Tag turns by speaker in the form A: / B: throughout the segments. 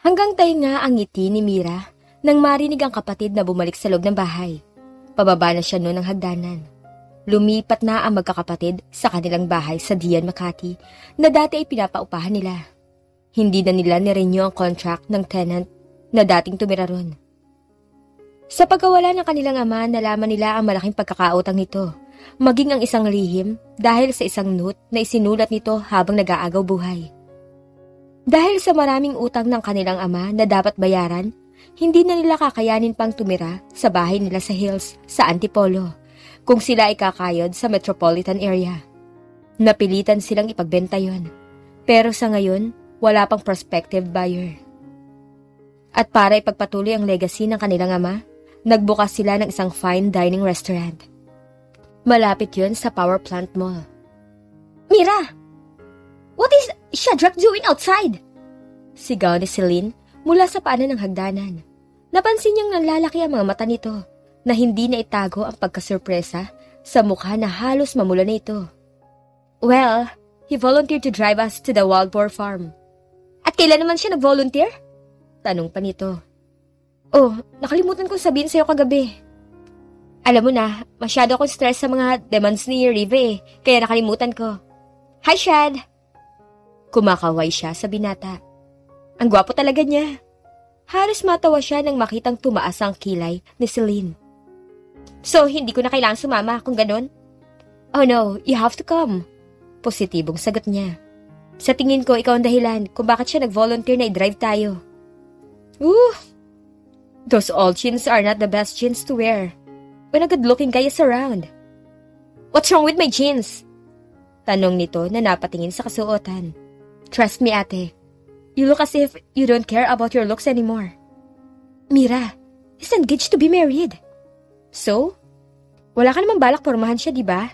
A: Hanggang tainga ang ngiti ni Mira nang marinig ang kapatid na bumalik sa loob ng bahay. Pababa na siya noon ng hagdanan. Lumipat na ang magkakapatid sa kanilang bahay sa Dian, Makati na dati ay pinapaupahan nila. Hindi na nila nirenew ang contract ng tenant na dating tumira ron. Sa pagkawala ng kanilang ama, nalaman nila ang malaking pagkakautang nito, maging ang isang lihim dahil sa isang note na isinulat nito habang nag-aagaw buhay. Dahil sa maraming utang ng kanilang ama na dapat bayaran, hindi na nila kakayanin pang tumira sa bahay nila sa Hills sa Antipolo kung sila ay kakayod sa metropolitan area. Napilitan silang ipagbenta yon. Pero sa ngayon, wala pang prospective buyer. At para ipagpatuloy ang legacy ng kanilang ama, nagbukas sila ng isang fine dining restaurant. Malapit yun sa Power Plant Mall.
B: Mira! What is Shadrach doing outside?
A: Sigaw ni Celine mula sa paanan ng hagdanan. Napansin niyang nalalaki ang mga mata nito na hindi na itago ang pagkasurpresa sa mukha na halos mamula na ito. Well, he volunteered to drive us to the wild boar farm.
B: At kailan naman siya nag-volunteer?
A: Tanong pa nito. Oh, nakalimutan kong sabihin sa'yo kagabi. Alam mo na, masyado akong stress sa mga demands ni Rive kaya nakalimutan ko.
B: Hi, Shad!
A: Kumakaway siya sa binata. Ang gwapo talaga niya. Halos matawa siya nang makitang tumaas ang kilay ni Celine.
B: So, hindi ko na kailangang sumama kung ganun?
A: Oh no, you have to come. Positibong sagot niya. Sa tingin ko, ikaw ang dahilan kung bakit siya nag-volunteer na i-drive tayo. Those old jeans are not the best jeans to wear when a good-looking guy is around.
B: What's wrong with my jeans?
A: Tanong nito na napatingin sa kasuotan. Trust me, ate. You look as if you don't care about your looks anymore.
B: Mira, he's engaged to be married.
A: So? Wala ka namang balak pormahan siya, di ba?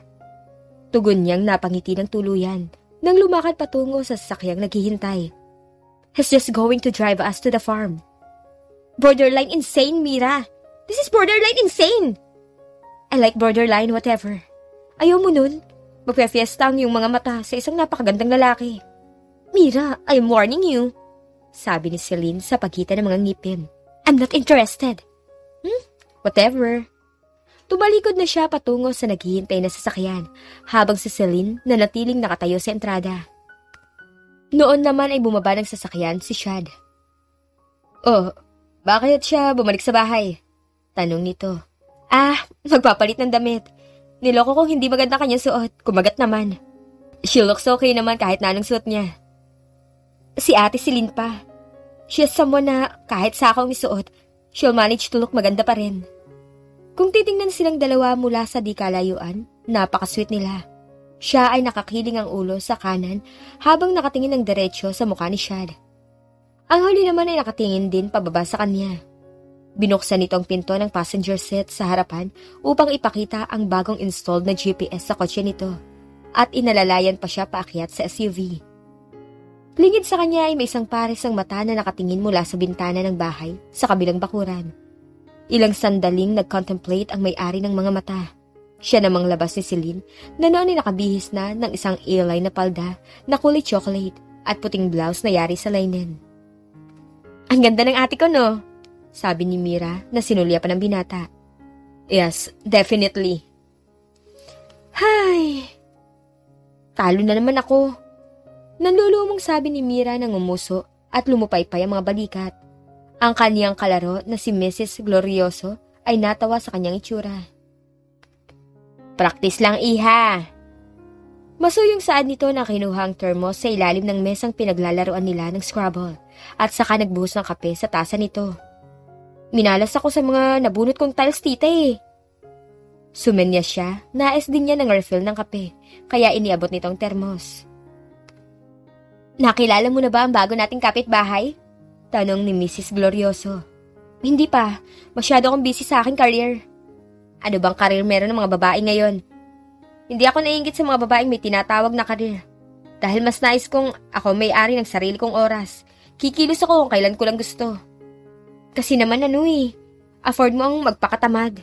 A: Tugon niyang napangiti ng tuluyan nang lumakad patungo sa sasakyang naghihintay.
B: He's just going to drive us to the farm. Borderline insane, Mira. This is borderline insane.
A: I like borderline whatever. Ayaw mo nun? Magpe-fiesta ang iyong mga mata sa isang napakagandang lalaki.
B: Mira, I'm warning you.
A: Sabi ni Celine sa pagitan ng mga ngipin.
B: I'm not interested.
A: Whatever. Tumalikod na siya patungo sa naghihintay na sasakyan habang si Celine nanatiling nakatayo sa entrada. Noon naman ay bumaba ng sasakyan si Shad. Oh, bakit siya bumalik sa bahay? Tanong nito. Magpapalit ng damit. Niloko kong hindi maganda kanyang suot. Kumagat naman. She looks okay naman kahit na anong suot niya. Si ate Celine pa. She is someone na kahit sa akong isuot, she'll manage to look maganda pa rin. Kung titingnan silang dalawa mula sa di kalayuan, napakasweet nila. Siya ay nakakiling ang ulo sa kanan habang nakatingin ng diretsyo sa mukha ni Shad. Ang huli naman ay nakatingin din pababa sa kanya. Binuksan nito ang pinto ng passenger seat sa harapan upang ipakita ang bagong installed na GPS sa kotse nito at inalalayan pa siya paakyat sa SUV. Lingid sa kanya ay may isang pares ang mata na nakatingin mula sa bintana ng bahay sa kabilang bakuran. Ilang sandaling nag-contemplate ang may-ari ng mga mata. Siya namang labas ni Celine na noon ay nakabihis na ng isang A-line na palda na kulay chocolate at puting blouse na yari sa linen. Ang ganda ng ate ko, no? Sabi ni Mira na sinulya pa ng binata. Yes, definitely. Hay! Talo na naman ako. Nanlulumong sabi ni Mira nang umuso at lumupaypay ang mga balikat. Ang kaniyang kalaro na si Mrs. Glorioso ay natawa sa kanyang itsura. Practice lang, iha! Masuyong saad nito na kinuha ang termos sa ilalim ng mesang pinaglalaroan nila ng Scrabble at saka nagbuhos ng kape sa tasa nito. Minalas ako sa mga nabunot kong tiles, tita eh. Sumenya siya, nais din niya ng refill ng kape, kaya iniabot nito ang termos. Nakilala mo na ba ang bago nating kapitbahay? Tanong ni Mrs. Glorioso. Hindi pa, masyado akong busy sa aking career. Ano bang career meron ng mga babae ngayon? Hindi ako naiinggit sa mga babaeng may tinatawag na career. Dahil mas nais kong ako may-ari ng sarili kong oras. Kikilos ako kung kailan ko lang gusto. Kasi naman afford mo ang magpakatamad.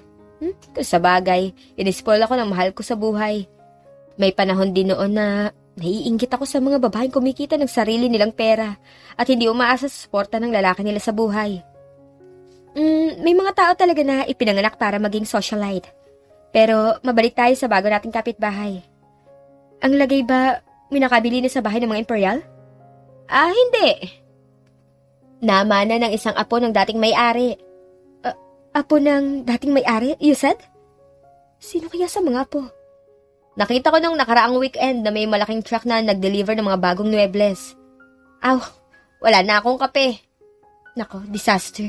A: Sa bagay, inispoil ako ng mahal ko sa buhay. May panahon din noon na Naiinggit ako sa mga babaeng kumikita ng sarili nilang pera at hindi umaasa sa suporta ng lalaki nila sa buhay. May mga tao talaga na ipinanganak para maging socialite. Pero mabalik tayo sa bago nating kapitbahay. Ang lagay ba, may nakabili na sa bahay ng mga imperial? Hindi. Namana ng isang apo ng dating may-ari. Apo ng dating may-ari, you said? Sino kaya sa mga apo? Nakita ko nung nakaraang weekend na may malaking truck na nag-deliver ng mga bagong muebles. Wala na akong kape. Nako, disaster.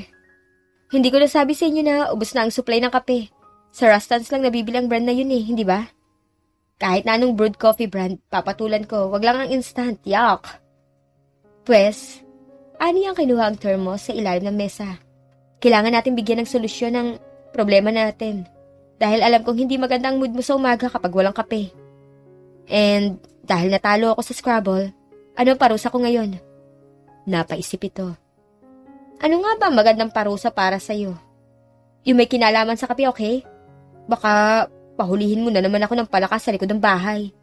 A: Hindi ko nasabi sa inyo na ubos na ang supply ng kape. Sa Rustans lang nabibili ang brand na yun hindi ba? Kahit na anong brewed coffee brand, papatulan ko, wag lang ang instant, yuck. Pwes, ani ang kinuha ang thermos sa ilalim ng mesa. Kailangan natin bigyan ng solusyon ng problema natin. Dahil alam kong hindi maganda ang mood mo sa umaga kapag walang kape. And dahil natalo ako sa Scrabble, anong parusa ko ngayon? Napaisip ito. Ano nga ba magandang parusa para sa'yo? Yung may kinalaman sa kape, okay? Baka pahulihin mo na naman ako ng palakas sa likod ng bahay.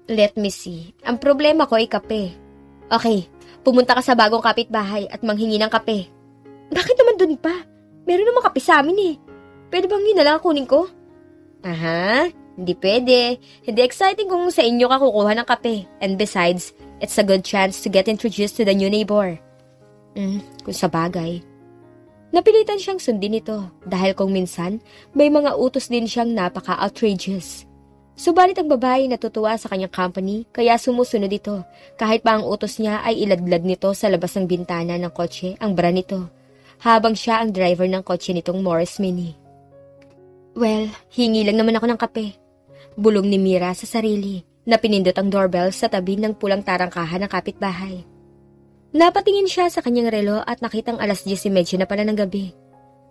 A: Let me see. Ang problema ko ay kape. Okay, pumunta ka sa bagong kapitbahay at manghingi ng kape. Bakit naman dun pa? Meron naman kape sa amin Pwede bang yun na lang kunin ko? Hindi pwede. Hindi exciting kung sa inyo ka kukuha ng kape. And besides, it's a good chance to get introduced to the new neighbor. Kung sa bagay. Napilitan siyang sundin ito dahil kung minsan, may mga utos din siyang napaka-outrageous. Subalit ang babae natutuwa sa kanyang company kaya sumusunod ito kahit pa ang utos niya ay iladlad nito sa labas ng bintana ng kotse ang bra nito habang siya ang driver ng kotse nitong Morris Mini. Well, hingi lang naman ako ng kape. Bulong ni Mira sa sarili na pinindot ang doorbell sa tabi ng pulang tarangkahan ng kapitbahay. Napatingin siya sa kanyang relo at nakitang 10:30 na pala ng gabi.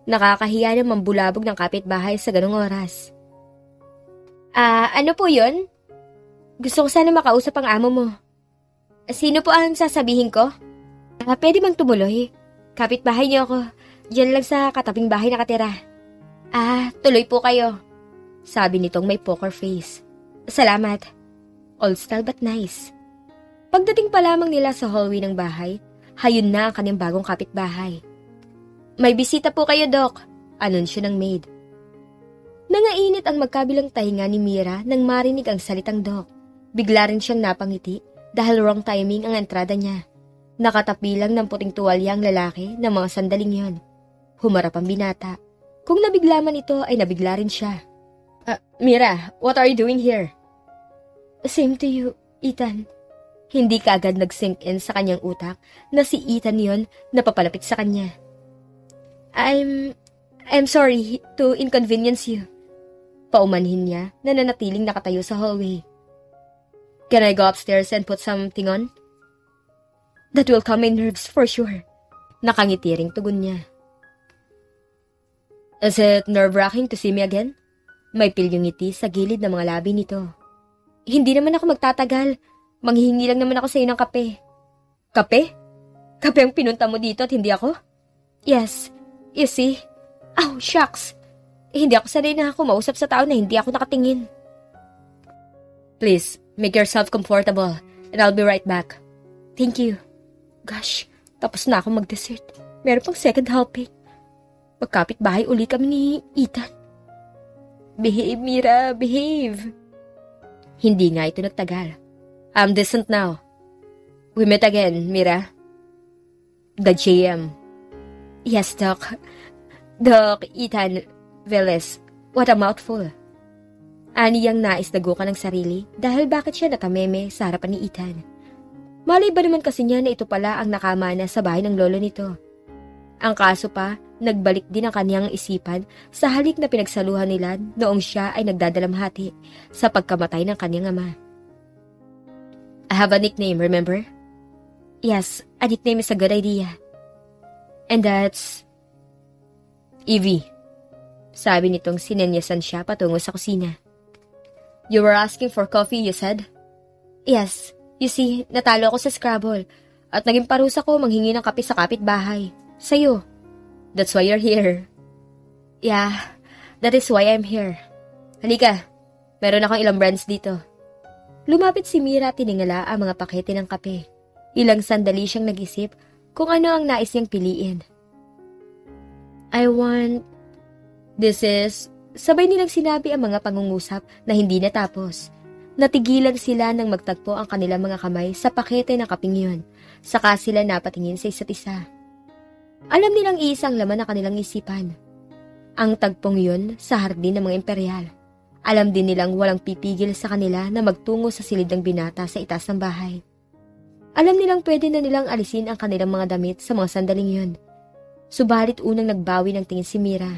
A: Nakakahiya na mambulabog ng kapitbahay sa ganong oras. Ano po yun? Gusto ko sana makausap ang amo mo. Sino po ang sasabihin ko? Pwede bang tumuloy? Kapitbahay niyo ako. Diyan lang sa katabing bahay nakatira. Tuloy po kayo. Sabi nitong may poker face. Salamat. Old style but nice. Pagdating pa lamang nila sa hallway ng bahay, hayun na ang kanyang bagong kapitbahay. May bisita po kayo, Doc. Anunsyo ng maid. Nangainit ang magkabilang tahinga ni Mira nang marinig ang salitang Doc. Bigla rin siyang napangiti dahil wrong timing ang entrada niya. Nakatapi lang ng puting tuwalya ang lalaki ng mga sandaling yon. Humarap ang binata. Kung nabigla man ito ay nabigla rin siya. Mira, what are you doing here? Same to you, Ethan. Hindi kaagad nag-sink in sa kanyang utak na si Ethan yon na papalapit sa kanya. I'm sorry to inconvenience you. Paumanhin niya na nanatiling nakatayo sa hallway. Can I go upstairs and put something on? That will calm my nerves for sure. Nakangiti ring tugon niya. Is it nerve-wracking to see me again? May pilyong ngiti sa gilid ng mga labi nito. Hindi naman ako magtatagal. Manghihingi lang naman ako sa iyo ng kape. Kape? Kape ang pinunta mo dito at hindi ako? Yes. You see? Oh, shucks. Hindi ako sanay na kumausap sa tao na hindi ako nakatingin. Please, make yourself comfortable and I'll be right back. Thank you. Gosh, tapos na ako mag-dessert. Meron pang second helping. Magkapit bahay uli kami ni Ethan. Behave, Mira, behave. Hindi nga ito nagtagal. I'm decent now. We met again, Mira. The GM. Yes, Doc. Doc Ethan Velez. What a mouthful. Ani yang nais dagukan ng sarili dahil bakit siya natameme sa harapan ni Ethan. Malay ba naman kasi niya na ito pala ang nakamana sa bahay ng lolo nito. Ang kaso pa, nagbalik din ang kanyang isipan sa halik na pinagsaluhan nila noong siya ay nagdadalamhati sa pagkamatay ng kanyang ama. I have a nickname, remember? Yes, a nickname is a good idea. And that's Evie. Sabi nitong sinenyasan siya patungo sa kusina. You were asking for coffee, you said? Yes. You see, natalo ako sa Scrabble at naging parusa ko manghingi ng kape sa kapitbahay. Sa'yo. That's why you're here. Yeah, that is why I'm here. Halika, meron akong ilang brands dito. Lumapit si Mira at tiningala ang mga pakete ng kape. Ilang sandali siyang nag-isip kung ano ang nais niyang piliin. I want... This is... Sabay nilang sinabi ang mga pangungusap na hindi natapos. Natigilan sila nang magtagpo ang kanilang mga kamay sa pakete ng kaping yun. Saka sila napatingin sa isa't isa. Alam nilang iisang laman ng kanilang isipan. Ang tagpong yun sa hardin ng mga imperial. Alam din nilang walang pipigil sa kanila na magtungo sa silid ng binata sa itaas ng bahay. Alam nilang pwede na nilang alisin ang kanilang mga damit sa mga sandaling yun. Subalit unang nagbawi ng tingin si Mira.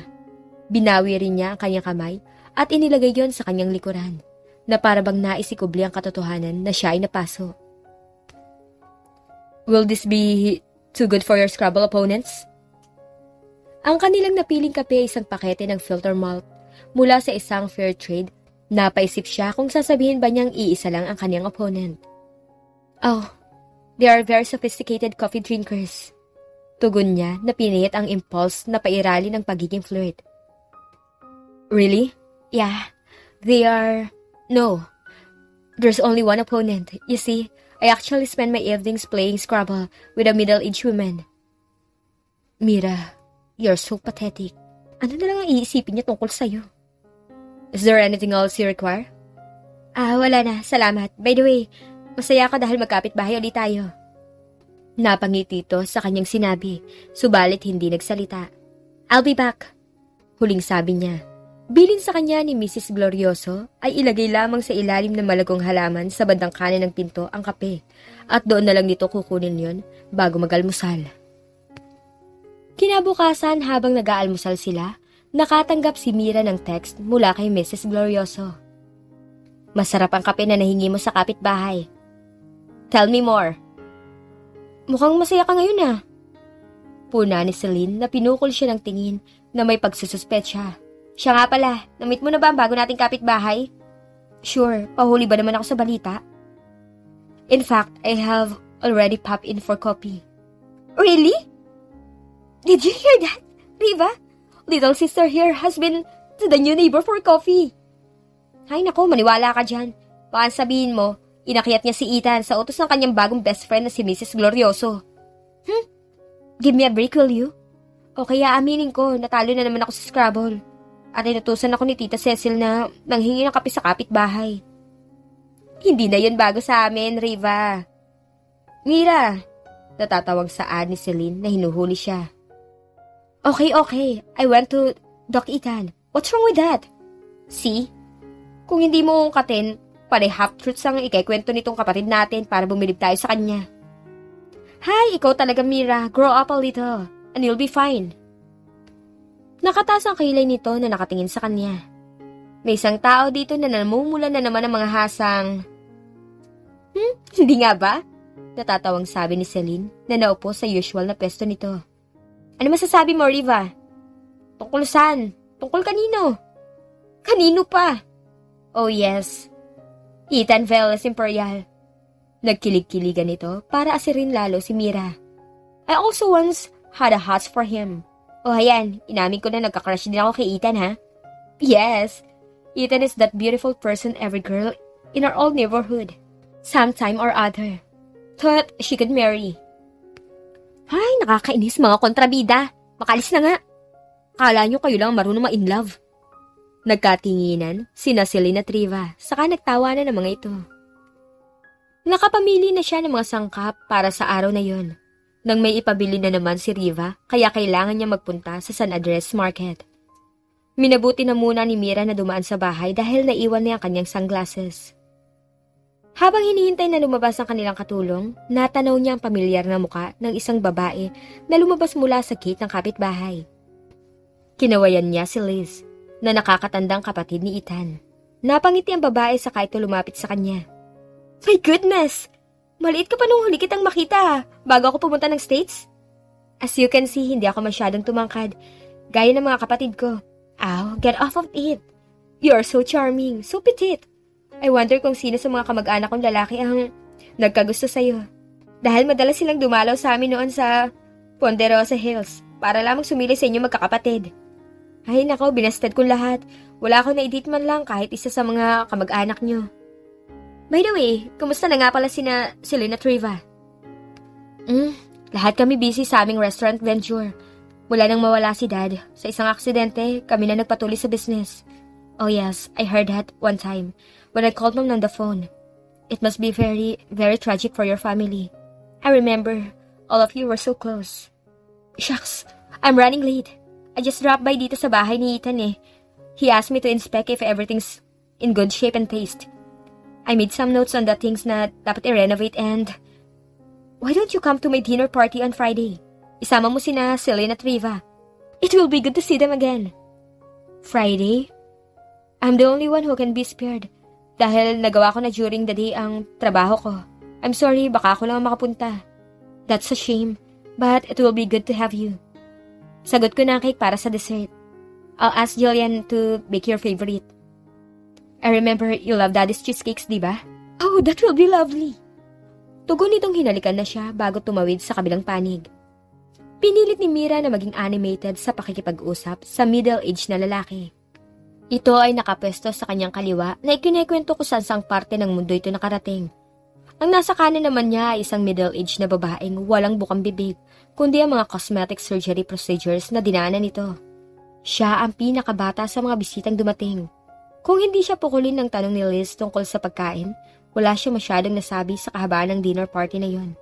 A: Binawi rin niya ang kanyang kamay at inilagay yon sa kanyang likuran, na para bang naisikubli ang katotohanan na siya ay napaso. Will this be too good for your Scrabble opponents? Ang kanilang napiling kape ay isang pakete ng filter malt mula sa isang fair trade. Napaisip siya kung sasabihin ba niyang iisa lang ang kanyang opponent. Oh, they are very sophisticated coffee drinkers. Tugon niya na pinihit ang impulse na pairali ng pagiging flirt. Really? Yeah, they are... No, there's only one opponent. You see, I actually spend my evenings playing Scrabble with a middle-aged woman. Mira, you're so pathetic. Ano na lang ang iisipin niya tungkol sa'yo? Is there anything else you require? Wala na. Salamat. By the way, masaya ako dahil magkapit-bahay ulit tayo. Napangiti ito sa kanyang sinabi, subalit hindi nagsalita. I'll be back. Huling sabi niya. Bilin sa kanya ni Mrs. Glorioso ay ilagay lamang sa ilalim ng malagong halaman sa bandang kanan ng pinto ang kape at doon na lang nito kukunin yon bago mag-almusal. Kinabukasan habang nag-aalmusal sila, nakatanggap si Mira ng text mula kay Mrs. Glorioso. Masarap ang kape na nahingi mo sa kapitbahay. Tell me more. Mukhang masaya ka ngayon Puna ni Celine na pinukol siya ng tingin na may pagsususpetsya. Siya nga pala, na-meet mo na ba ang bago nating kapitbahay? Sure, pahuli ba naman ako sa balita? In fact, I have already popped in for coffee. Really? Did you hear that, Riva? Little sister here has been to the new neighbor for coffee. Ay nako, maniwala ka dyan. Baka sabihin mo, inakyat niya si Ethan sa utos ng kanyang bagong best friend na si Mrs. Glorioso. Give me a break, will you? O kaya aminin ko, natalo na naman ako sa Scrabble. At inutusan ako ni Tita Cecil na nanghingi ng kape sa kapitbahay. Hindi na yun bago sa amin, Riva. Mira, natatawag saan ni Celine na hinuhuli siya. Okay. I went to Doc Ethan. What's wrong with that? See? Kung hindi mo ungkatin, pare half-truths ang ikikwento nitong kapatid natin para bumilib tayo sa kanya. Hi, ikaw talaga, Mira. Grow up a little and you'll be fine. Nakataas ang kilay nito na nakatingin sa kanya. May isang tao dito na namumulan na naman ng mga hasang... Hindi nga ba? Natatawang sabi ni Celine na naupo sa usual na pwesto nito. Ano masasabi mo, Riva? Tungkol saan? Tungkol kanino? Kanino pa? Oh yes, Ethan Velas Imperial. Nagkilig-kiligan ito para asirin lalo si Mira. I also once had a hots for him. Oh, ayan, inamin ko na nagka-crush din ako kay Ethan, ha? Yes, Ethan is that beautiful person every girl in our old neighborhood, sometime or other, thought she could marry. Ay, nakakainis mga kontrabida. Makalis na nga. Kala nyo kayo lang marunong ma-in-love. Nagkatinginan, sina Celine at Riva, saka nagtawanan ng mga ito. Nakapamili na siya ng mga sangkap para sa araw na yon. Nang may ipabili na naman si Riva, kaya kailangan niya magpunta sa San Andres Market. Minabuti na muna ni Mira na dumaan sa bahay dahil naiwan niya ang kanyang sunglasses. Habang hinihintay na lumabas ang kanilang katulong, natanaw niya ang pamilyar na muka ng isang babae na lumabas mula sa gate ng kapitbahay. Kinawayan niya si Liz, na nakakatandang kapatid ni Ethan. Napangiti ang babae sa ito lumapit sa kanya. My goodness! Maliit ka pa nung huli kitang makita bago ako pumunta ng States. As you can see, hindi ako masyadong tumangkad, gaya ng mga kapatid ko. Ow, get off of it. You are so charming, so petite. I wonder kung sino sa mga kamag-anak kong lalaki ang nagkagusto sa'yo. Dahil madalas silang dumalaw sa amin noon sa Ponderosa Hills para lamang sumili sa inyo magkakapatid. Ay nako, binasted ko lahat. Wala akong na-edit man lang kahit isa sa mga kamag-anak nyo. By the way, kumusta na nga pala sina Celine at Riva? Lahat kami busy sa aming restaurant venture. Mula nang mawala si Dad, sa isang aksidente, kami na nagpatuloy sa business. Oh yes, I heard that one time when I called Mom on the phone. It must be very, very tragic for your family. I remember, all of you were so close. Shucks, I'm running late. I just dropped by dito sa bahay ni Ethan eh. He asked me to inspect if everything's in good shape and taste. I made some notes on the things na dapat i-renovate and... Why don't you come to my dinner party on Friday? Isama mo sina Celine at Riva. It will be good to see them again. Friday? I'm the only one who can be spared. Dahil nagawa ko na during the day ang trabaho ko. I'm sorry, baka ako lang makapunta. That's a shame, but it will be good to have you. Sagot ko na ang cake para sa dessert. I'll ask Jillian to bake your favorite. I remember you love Daddy's cheesecakes, di ba? Oh, that will be lovely. Tugon nitong hinalikan na siya bago tumawid sa kabilang panig. Pinilit ni Mira na maging animated sa pakikipag-usap sa middle-aged na lalaki. Ito ay nakapwesto sa kanyang kaliwa na ikinikwento kung saan parte ng mundo ito nakarating. Ang nasa kanan naman niya ay isang middle-aged na babaeng walang bukang bibig, kundi ang mga cosmetic surgery procedures na dinaanan nito. Siya ang pinakabata sa mga bisitang dumating. Kung hindi siya pukulin ng tanong ni Liz tungkol sa pagkain, wala siya masyadong nasabi sa kahabaan ng dinner party na yon.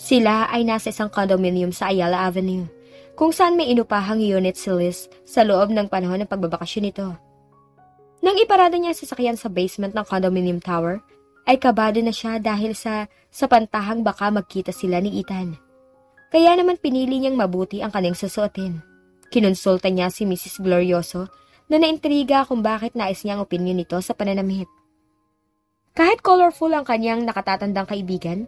A: Sila ay nasa isang condominium sa Ayala Avenue, kung saan may inupahang unit si Liz sa loob ng panahon ng pagbabakasyon nito. Nang iparada niya sa sasakyan sa basement ng condominium tower, ay kabado na siya dahil sa pantahang baka magkita sila ni Ethan. Kaya naman pinili niyang mabuti ang kanyang susuotin. Kinonsulta niya si Mrs. Glorioso na naintriga kung bakit nais niyang opinyon nito sa pananamit. Kahit colorful ang kanyang nakatatandang kaibigan,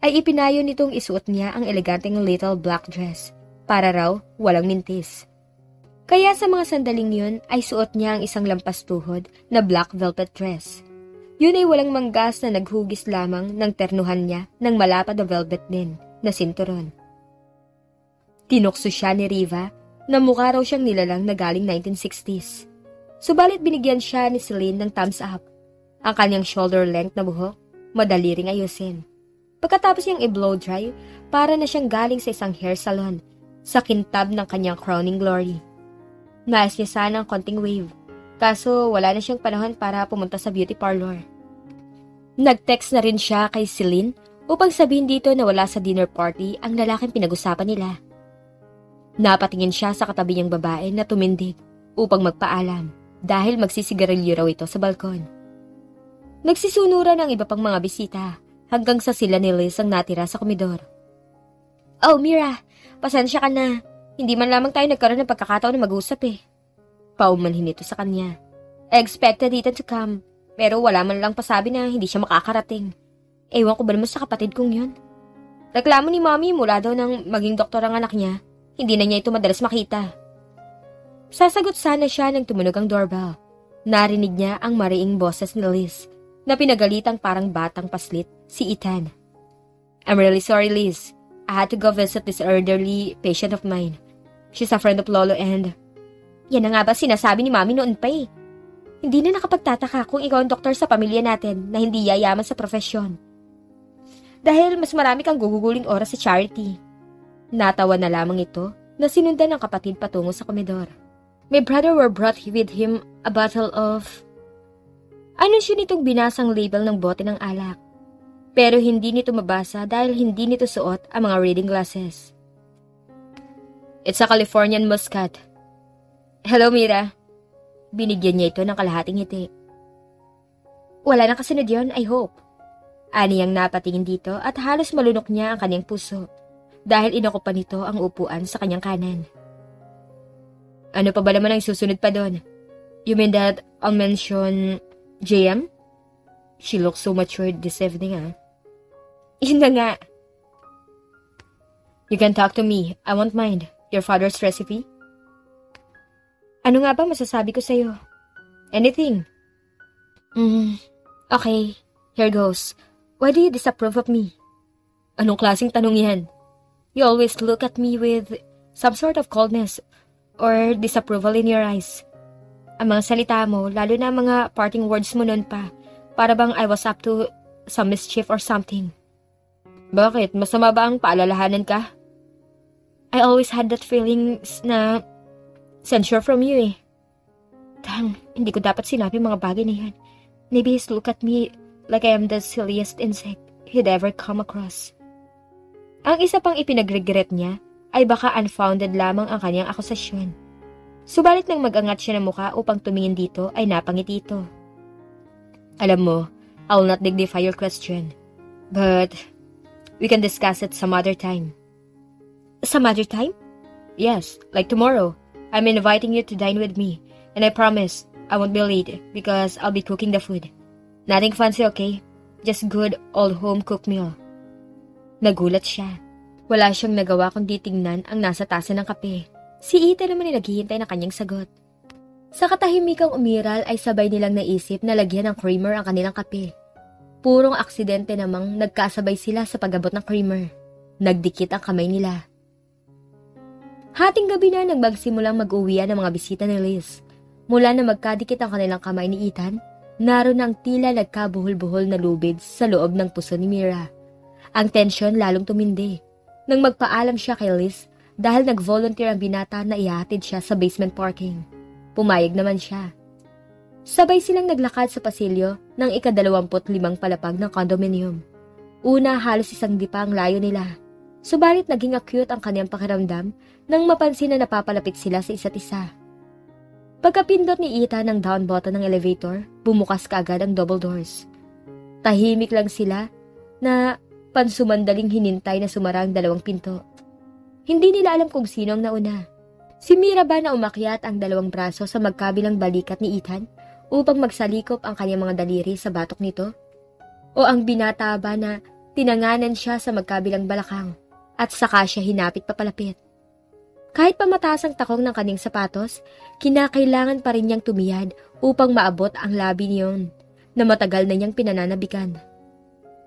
A: ay ipinayo nitong isuot niya ang eleganteng little black dress para raw walang mintis. Kaya sa mga sandaling yun ay suot niya ang isang lampas tuhod na black velvet dress. Yun ay walang manggas na naghugis lamang ng ternuhan niya ng malapad na velvet din na sinturon. Tinukso siya ni Riva na mukha raw siyang nilalang na galing 1960s. Subalit binigyan siya ni Celine ng thumbs up. Ang kanyang shoulder length na buhok, madali ring ayusin. Pagkatapos niyang i-blow dry, para na siyang galing sa isang hair salon, sa kintab ng kanyang crowning glory. Nais niya sana ang konting wave, kaso wala na siyang panahon para pumunta sa beauty parlor. Nag-text na rin siya kay Celine upang sabihin dito na wala sa dinner party ang lalaking pinag-usapan nila. Napatingin siya sa katabi niyang babae na tumindig upang magpaalam dahil magsisigarilyo raw ito sa balkon. Nagsisunuran ang iba pang mga bisita hanggang sa sila ni Liz ang natira sa komedor. Oh, Mira, pasensya ka na. Hindi man lamang tayo nagkaroon ng pagkakataon na mag-usap eh. Paumanhin ito sa kanya. I expected Ethan to come, pero wala man lang pasabi na hindi siya makakarating. Ewan ko ba naman sa kapatid kong yun? Reklamo ni Mommy mula daw ng maging doktor ang anak niya. Hindi na niya ito madalas makita. Sasagot sana siya nang tumunog ang doorbell. Narinig niya ang mariing boses ni Liz na pinagalitang parang batang paslit si Ethan. I'm really sorry, Liz. I had to go visit this elderly patient of mine. She's a friend of Lolo and... Yan na nga ba sinasabi ni Mami noon pa eh. Hindi na nakapagtataka kung ikaw ang doktor sa pamilya natin na hindi yayaman sa profesyon. Dahil mas marami kang guguguling oras sa charity. Natawa na lamang ito na sinundan ng kapatid patungo sa komedor. My brother were brought with him a bottle of... Anunsyo nitong binasang label ng bote ng alak. Pero hindi nito mabasa dahil hindi nito suot ang mga reading glasses. It's a Californian Muscat. Hello, Mira. Binigyan niya ito ng kalahating ngiti. Wala nang kasunod yun, I hope. Aniyang napatingin dito at halos malunok niya ang kanyang puso dahil inakupan nito ang upuan sa kanyang kanan. Ano pa ba naman ang susunod pa doon? You mean that I'll mention... JM? She looks so matured this evening, ah. Yun na nga. You can talk to me. I won't mind. Your father's recipe? Ano nga ba masasabi ko sa'yo? Anything. Okay. Here goes. Why do you disapprove of me? Anong klaseng tanong yan? You always look at me with some sort of coldness or disapproval in your eyes. Ang mga salita mo, lalo na mga parting words mo noon pa, Para bang I was up to some mischief or something. Bakit? Masama ba ang paalalahanan ka? I always had that feeling na censure from you eh. Hindi ko dapat sinabi mga bagay na yan. Maybe he's look at me like I am the silliest insect he'd ever come across. Ang isa pang ipinagregret niya ay baka unfounded lamang ang kanyang akusasyon. Subalit nang mag-angat siya ng muka upang tumingin dito ay napangiti ito. Alam mo, I'll not dignify your question. But we can discuss it some other time.
B: Some other time?
A: Yes, like tomorrow. I'm inviting you to dine with me. And I promise, I won't be late because I'll be cooking the food. Nothing fancy, okay? Just good old home-cooked meal. Nagulat siya. Wala siyang nagawa kundi tingnan ang nasa tasa ng kape. Si Ethan naman ay naghihintay ng kanyang sagot. Sa katahimikang umiral ay sabay nilang naisip na lagyan ng creamer ang kanilang kape. Purong aksidente namang nagkasabay sila sa pag-abot ng creamer. Nagdikit ang kamay nila. Hating gabi na nang magsimulang mag-uwian ng mga bisita ni Liz. Mula na magkadikit ang kanilang kamay ni Ethan, naroon ang tila nagkabuhol-buhol na lubid sa loob ng puso ni Mira. Ang tensyon lalong tumindi. Nang magpaalam siya kay Liz dahil nag-volunteer ang binata na ihatid siya sa basement parking. Pumayag naman siya. Sabay silang naglakad sa pasilyo ng ika-25 palapag ng condominium. Una halos isang dipa ang layo nila. Subalit naging acute ang kanyang pakiramdam nang mapansin na napapalapit sila sa isa't isa. Pagkapindot ni Ethan ng down button ng elevator, bumukas kaagad ang double doors. Tahimik lang sila na pansumandaling hinintay na sumara ang 2 pinto. Hindi nila alam kung sino ang nauna. Si Mira ba na umakyat ang 2 braso sa magkabilang balikat ni Ethan upang magsalikop ang kanyang mga daliri sa batok nito? O ang binata ba na tinanganan siya sa magkabilang balakang at saka siya hinapit papalapit? Kahit pa mataas ang takong ng kanyang sapatos, kinakailangan pa rin niyang tumiyad upang maabot ang labi niyon na matagal na niyang pinananabikan.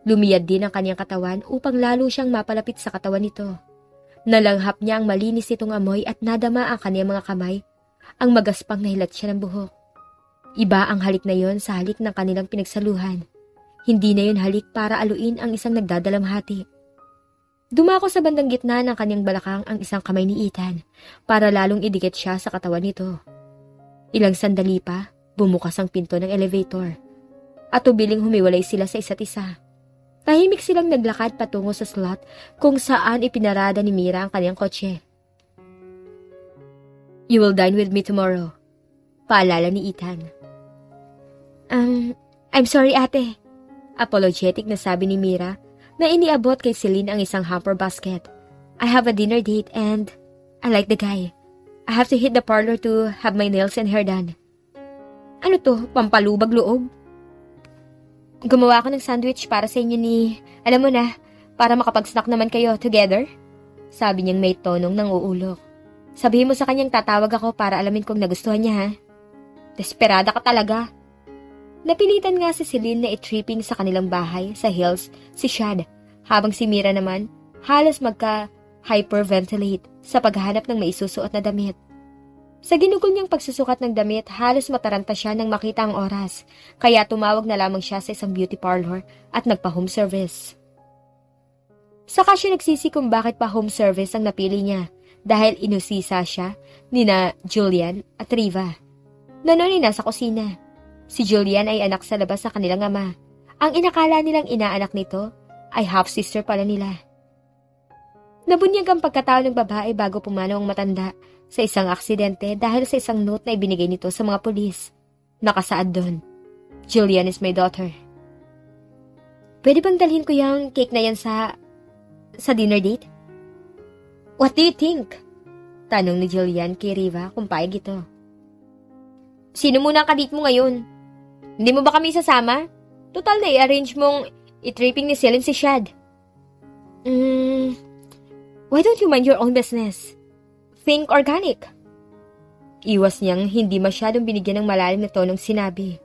A: Lumiyad din ang kanyang katawan upang lalo siyang mapalapit sa katawan nito. Nalanghap niya ang malinis nitong amoy at nadama ang kanyang mga kamay, ang magaspang nahilat siya ng buhok. Iba ang halik na yon sa halik ng kanilang pinagsaluhan. Hindi na yon halik para aluin ang isang nagdadalamhati. Dumako sa bandang gitna ng kanyang balakang ang isang kamay ni Ethan para lalong idikit siya sa katawan nito. Ilang sandali pa, bumukas ang pinto ng elevator at tubiling humiwalay sila sa isa't isa. Tahimik silang naglakad patungo sa slot kung saan ipinarada ni Mira ang kanyang kotse. You will dine with me tomorrow, paalala ni Ethan.
B: I'm sorry ate.
A: Apologetic na sabi ni Mira na iniabot kay Celine ang isang hamper basket.
B: I have a dinner date and I like the guy. I have to hit the parlor to have my nails and hair done.
A: Ano to? Pampalubag loob?
B: Gumawa ako ng sandwich para sa inyo ni... Alam mo na, para makapag-snack naman kayo together.
A: Sabi niyang may tonong nang uulok. Sabihin mo sa kanyang tatawag ako para alamin kung nagustuhan niya ha. Desperada ka talaga. Napilitan nga si Celine na i-tripping sa kanilang bahay sa hills si Shad, habang si Mira naman halos magka-hyperventilate sa paghahanap ng maisusuot na damit. Sa ginugol niyang pagsusukat ng damit, halos mataranta siya nang makita ang oras, kaya tumawag na lamang siya sa isang beauty parlor at nagpa-home service. Saka siya nagsisi kung bakit pa home service ang napili niya dahil inusisa siya nina Julian at Riva. Noon ay nasa kusina. Si Julian ay anak sa labas sa kanilang ama. Ang inakala nilang inaanak nito ay half-sister pala nila. Nabunyag ang pagkatao ng babae bago pumanaw ang matanda sa isang aksidente dahil sa isang note na ibinigay nito sa mga pulis. Nakasaad doon, Julian is my daughter. Pwede bang dalhin ko yung cake na yan sa dinner date? What do you think? Tanong ni Julian kay Riva kung payag ito. Sino muna ang kadate mo ngayon? Hindi mo ba kami sasama? Total na i-arrange mong i-tripping ni Celine si Shad.
B: Why don't you mind your own business?
A: Think organic. Iwas niyang hindi masyadong binigyan ng malalim na tonong sinabi.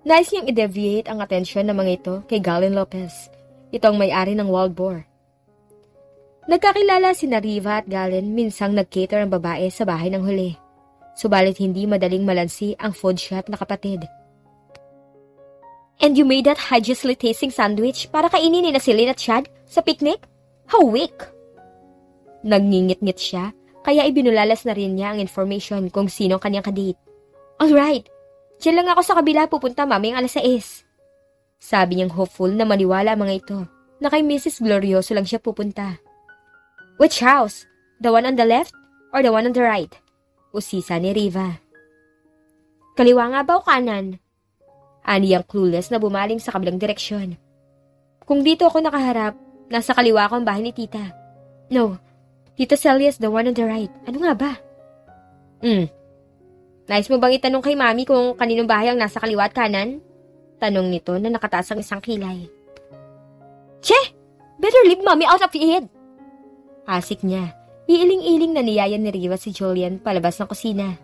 A: Nais niyang i-deviate ang atensyon ng mga ito kay Galen Lopez. Ito ang may-ari ng Wild Boar. Nagkakilala sina Riva at Galen minsang nag-cater ang babae sa bahay ng huli. Subalit hindi madaling malansi ang food shop na kapatid.
B: And you made that hideously tasting sandwich para kainin ni na Celine at Chad sa picnic? How weak!
A: Nagngingit-ngit siya, kaya ibinulalas na rin niya ang information kung sino ang kanyang kadate.
B: Alright, diyan lang ako sa kabila pupunta mamayang 6:00.
A: Sabi niyang hopeful na maniwala ang mga ito, na kay Mrs. Glorioso lang siya pupunta.
B: Which house? The one on the left or the one on the right?
A: Usisa ni Riva.
B: Kaliwa nga ba o kanan?
A: Aniyang clueless na bumaling sa kabilang direksyon. Kung dito ako nakaharap, nasa kaliwa ko ang bahay ni tita.
B: No, Tita Celia's the one on the right. Ano nga ba?
A: Nais mo bang itanong kay mami kung kaninong bahay ang nasa kaliwa at kanan? Tanong nito na nakataas ang isang kilay.
B: Che! Better leave mommy out of it!
A: Asik niya. Iiling-iling na niyayan ni Riva si Julian palabas ng kusina.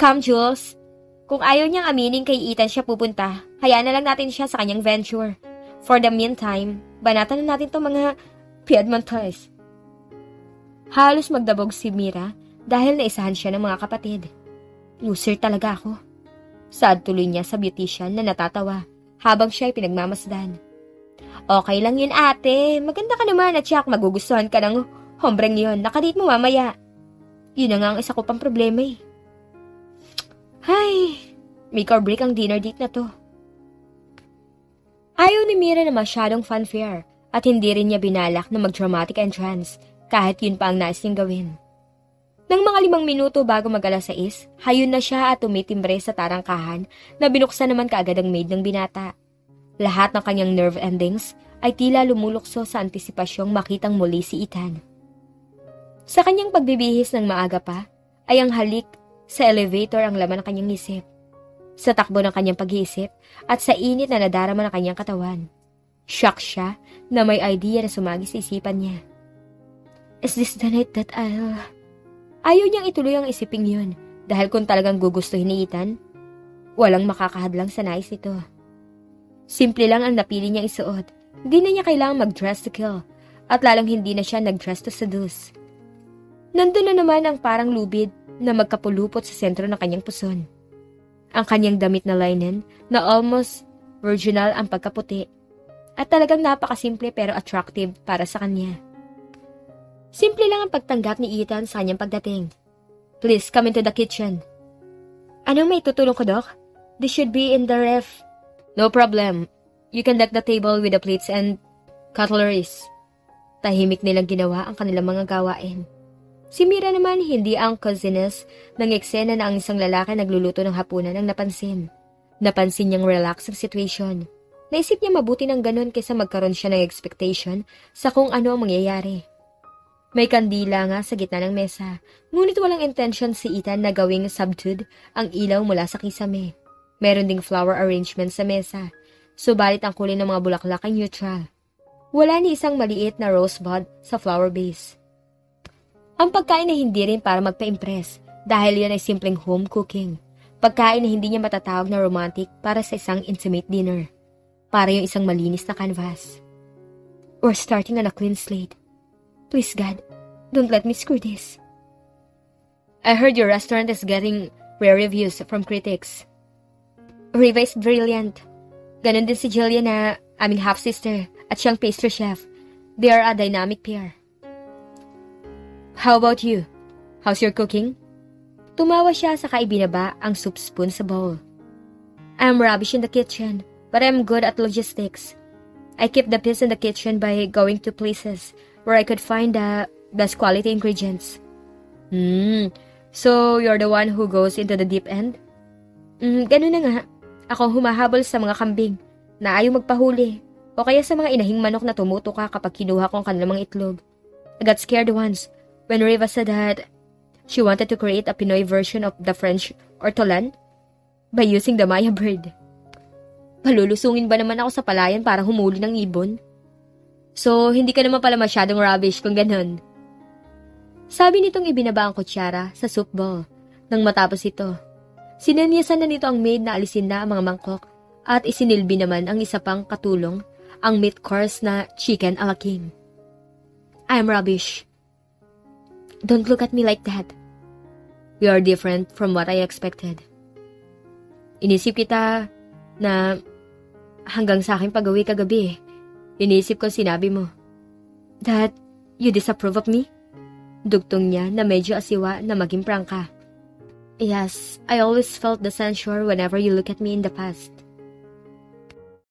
B: Come, Jules. Kung ayaw niyang aminin kay Ethan siya pupunta, hayaan na lang natin siya sa kanyang venture. For the meantime, banatan na natin itong mga Piedmontese.
A: Halos magdabog si Mira dahil naisahan siya ng mga kapatid. Loser talaga ako. Sad tuloy niya sa beautician na natatawa habang siya ay pinagmamasdan.
B: Okay lang yun, ate. Maganda ka naman at siyak magugustuhan ka ng hombreng yun. Nakadate mo mamaya. Yun na nga ang isa ko pang problema eh.
A: Ay, make or break ang dinner date na to.
B: Ayaw ni Mira na masyadong fanfare at hindi rin niya binalak na mag-dramatic entrance kahit yun pa ang nais niyang gawin. Nang mga 5 minuto bago mag-6:00, hayon na siya at tumitimbre sa tarangkahan na binuksan naman kaagad ang maid ng binata. Lahat ng kanyang nerve endings ay tila lumulukso sa antisipasyong makitang muli si Ethan. Sa kanyang pagbibihis ng maaga pa, ay ang halik sa elevator ang laman ng kanyang isip. Sa takbo ng kanyang pag-iisip at sa init na nadarama ng kanyang katawan. Shock siya na may idea na sumagi sa isipan niya. Is this the night that Ayaw niyang ituloy ang isiping yun dahil kung talagang gugustuhin ni Ethan, walang makakahadlang sa nais nito. Simple lang ang napili niyang isuot. Hindi na niya kailangang mag-dress to kill at lalong hindi na siya nag-dress to seduce. Nandun na naman ang parang lubid na magkapulupot sa sentro ng kanyang puson. Ang kanyang damit na linen na almost virginal ang pagkaputi at talagang napakasimple pero attractive para sa kanya. Simple lang ang pagtanggap ni Ethan sa kanyang pagdating. Please come into the kitchen. Anong may tutulong ko, Doc? This should be in the ref.
A: No problem. You can deck the table with the plates and cutleries. Tahimik nilang ginawa ang kanilang mga gawain. Si Mira naman hindi ang cousiness ng eksena na ang isang lalaki nagluluto ng hapunan ang napansin. Napansin niyang relax ang situation. Naisip niya mabuti ng ganun kaysa magkaroon siya ng expectation sa kung ano ang mangyayari. May kandila nga sa gitna ng mesa, ngunit walang intention si Ethan na gawing subdued ang ilaw mula sa kisame. Meron ding flower arrangement sa mesa, subalit ang kulay ng mga bulaklak ay neutral. Wala ni isang maliit na rosebud sa flower base. Ang pagkain ay hindi rin para magpa-impress dahil yan ay simpleng home cooking. Pagkain na hindi niya matatawag na romantic para sa isang intimate dinner. Para yung isang malinis na canvas. We're starting on a clean slate. Please God, don't let me screw this. I heard your restaurant is getting rare reviews from critics. Riva is brilliant. Ganon din si Jillian na aming half-sister at siyang pastry chef. They are a dynamic pair. How about you? How's your cooking? Tumawa siya sa kaibinaba ang soup spoon sa bowl. I'm rubbish in the kitchen, but I'm good at logistics. I keep the peace in the kitchen by going to places where I could find the best quality ingredients. So you're the one who goes into the deep end? Ganun na nga. Ako humahabol sa mga kambing na ayaw magpahuli o kaya sa mga inahing manok na tumutuka kapag kinuha ko ang kanilang mga itlog. I got scared once when Riva said that she wanted to create a Pinoy version of the French ortolan by using the Maya bird. Palulusungin ba naman ako sa palayan para humuli ng ibon? So, hindi ka naman pala masyadong rubbish kung ganun. Sabi nitong ibinaba ang kutsara sa soup bowl. Nang matapos ito, sinanyasan na nito ang maid na alisin na ang mga mangkok at isinilbi naman ang isa pang katulong, ang meat course na chicken a la king. I'm rubbish. Don't look at me like that. You are different from what I expected. Inisip kita na Hanggang sa akin pag-uwi kagabi, inisip ko sinabi mo. That you disapprove of me? Dugtong niya na medyo asiwa na maging prangka. Yes, I always felt the censure whenever you look at me in the past.